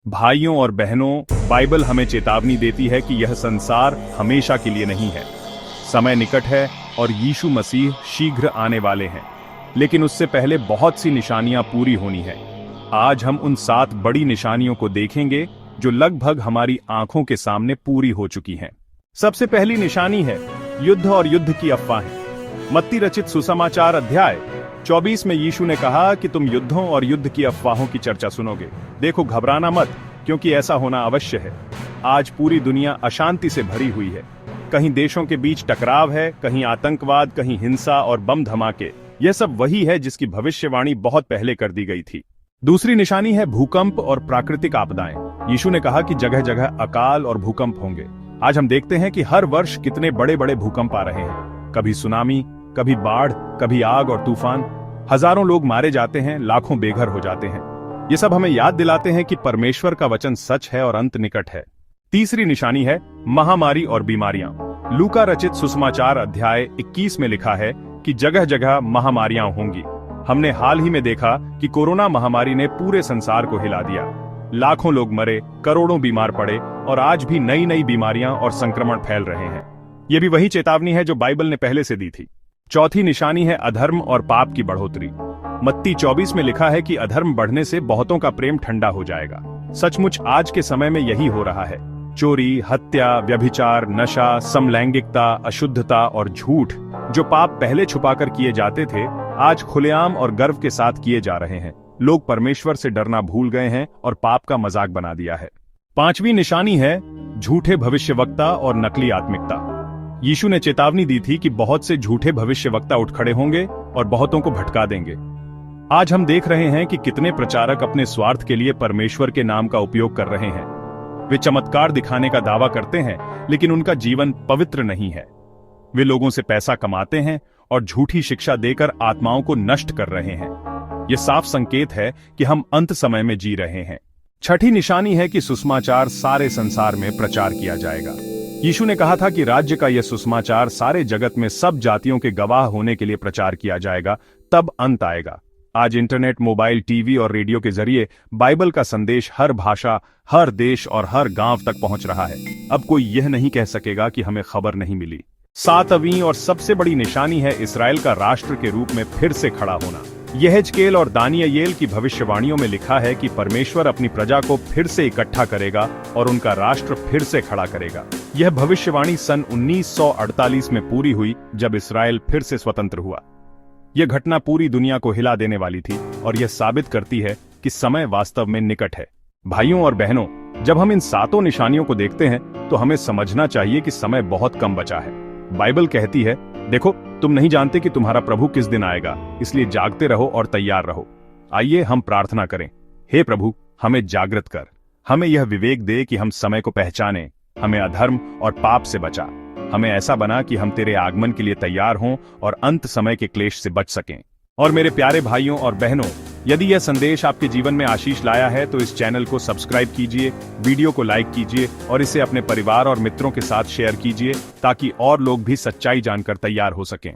भाइयों और बहनों, बाइबल हमें चेतावनी देती है कि यह संसार हमेशा के लिए नहीं है। समय निकट है और यीशु मसीह शीघ्र आने वाले हैं, लेकिन उससे पहले बहुत सी निशानियां पूरी होनी है। आज हम उन 7 बड़ी निशानियों को देखेंगे जो लगभग हमारी आंखों के सामने पूरी हो चुकी हैं। सबसे पहली निशानी है युद्ध और युद्ध की अफवाहें। मत्ती रचित सुसमाचार अध्याय 24 में यीशु ने कहा कि तुम युद्धों और युद्ध की अफवाहों की चर्चा सुनोगे। देखो, घबराना मत, क्योंकि ऐसा होना अवश्य है। आज पूरी दुनिया अशांति से भरी हुई है। कहीं देशों के बीच टकराव है, कहीं आतंकवाद, कहीं हिंसा और बम धमाके। यह सब वही है जिसकी भविष्यवाणी बहुत पहले कर दी गई थी। दूसरी निशानी है भूकंप और प्राकृतिक आपदाएं। यीशु ने कहा कि जगह जगह अकाल और भूकंप होंगे। आज हम देखते हैं कि हर वर्ष कितने बड़े बड़े भूकंप आ रहे हैं। कभी सुनामी, कभी बाढ़, कभी आग और तूफान। हजारों लोग मारे जाते हैं, लाखों बेघर हो जाते हैं। ये सब हमें याद दिलाते हैं कि परमेश्वर का वचन सच है और अंत निकट है। तीसरी निशानी है महामारी और बीमारियां। लूका रचित सुसमाचार अध्याय 21 में लिखा है कि जगह जगह महामारियां होंगी। हमने हाल ही में देखा कि कोरोना महामारी ने पूरे संसार को हिला दिया। लाखों लोग मरे, करोड़ों बीमार पड़े और आज भी नई नई बीमारियां और संक्रमण फैल रहे हैं। ये भी वही चेतावनी है जो बाइबल ने पहले से दी थी। चौथी निशानी है अधर्म और पाप की बढ़ोतरी। मत्ती 24 में लिखा है कि अधर्म बढ़ने से बहुतों का प्रेम ठंडा हो जाएगा। सचमुच आज के समय में यही हो रहा है। चोरी, हत्या, व्यभिचार, नशा, समलैंगिकता, अशुद्धता और झूठ, जो पाप पहले छुपाकर किए जाते थे, आज खुलेआम और गर्व के साथ किए जा रहे हैं। लोग परमेश्वर से डरना भूल गए हैं और पाप का मजाक बना दिया है। पांचवी निशानी है झूठे भविष्यवक्ता और नकली आत्मिकता। यीशु ने चेतावनी दी थी कि बहुत से झूठे भविष्यवक्ता उठ खड़े होंगे और बहुतों को भटका देंगे। आज हम देख रहे हैं कि कितने प्रचारक अपने स्वार्थ के लिए परमेश्वर के नाम का उपयोग कर रहे हैं। वे चमत्कार दिखाने का दावा करते हैं, लेकिन उनका जीवन पवित्र नहीं है। वे लोगों से पैसा कमाते हैं और झूठी शिक्षा देकर आत्माओं को नष्ट कर रहे हैं। यह साफ संकेत है कि हम अंत समय में जी रहे हैं। छठी निशानी है कि सुसमाचार सारे संसार में प्रचार किया जाएगा। यीशु ने कहा था कि राज्य का यह सुसमाचार सारे जगत में सब जातियों के गवाह होने के लिए प्रचार किया जाएगा, तब अंत आएगा। आज इंटरनेट, मोबाइल, टीवी और रेडियो के जरिए बाइबल का संदेश हर भाषा, हर देश और हर गांव तक पहुंच रहा है। अब कोई यह नहीं कह सकेगा कि हमें खबर नहीं मिली। सातवीं और सबसे बड़ी निशानी है इस्राएल का राष्ट्र के रूप में फिर से खड़ा होना। यहेजकेल और दानियेल की भविष्यवाणियों में लिखा है कि परमेश्वर अपनी प्रजा को फिर से इकट्ठा करेगा और उनका राष्ट्र फिर से खड़ा करेगा। यह भविष्यवाणी सन 1948 में पूरी हुई, जब इस्राएल फिर से स्वतंत्र हुआ। यह घटना पूरी दुनिया को हिला देने वाली थी और यह साबित करती है कि समय वास्तव में निकट है। भाइयों और बहनों, जब हम इन 7 निशानियों को देखते हैं तो हमें समझना चाहिए कि समय बहुत कम बचा है। बाइबल कहती है, देखो, तुम नहीं जानते कि तुम्हारा प्रभु किस दिन आएगा, इसलिए जागते रहो और तैयार रहो। आइए हम प्रार्थना करें। हे प्रभु, हमें जागृत कर, हमें यह विवेक दे कि हम समय को पहचानें, हमें अधर्म और पाप से बचा। हमें ऐसा बना कि हम तेरे आगमन के लिए तैयार हों और अंत समय के क्लेश से बच सकें। और मेरे प्यारे भाइयों और बहनों, यदि यह संदेश आपके जीवन में आशीष लाया है तो इस चैनल को सब्सक्राइब कीजिए, वीडियो को लाइक कीजिए और इसे अपने परिवार और मित्रों के साथ शेयर कीजिए, ताकि और लोग भी सच्चाई जानकर तैयार हो सकें।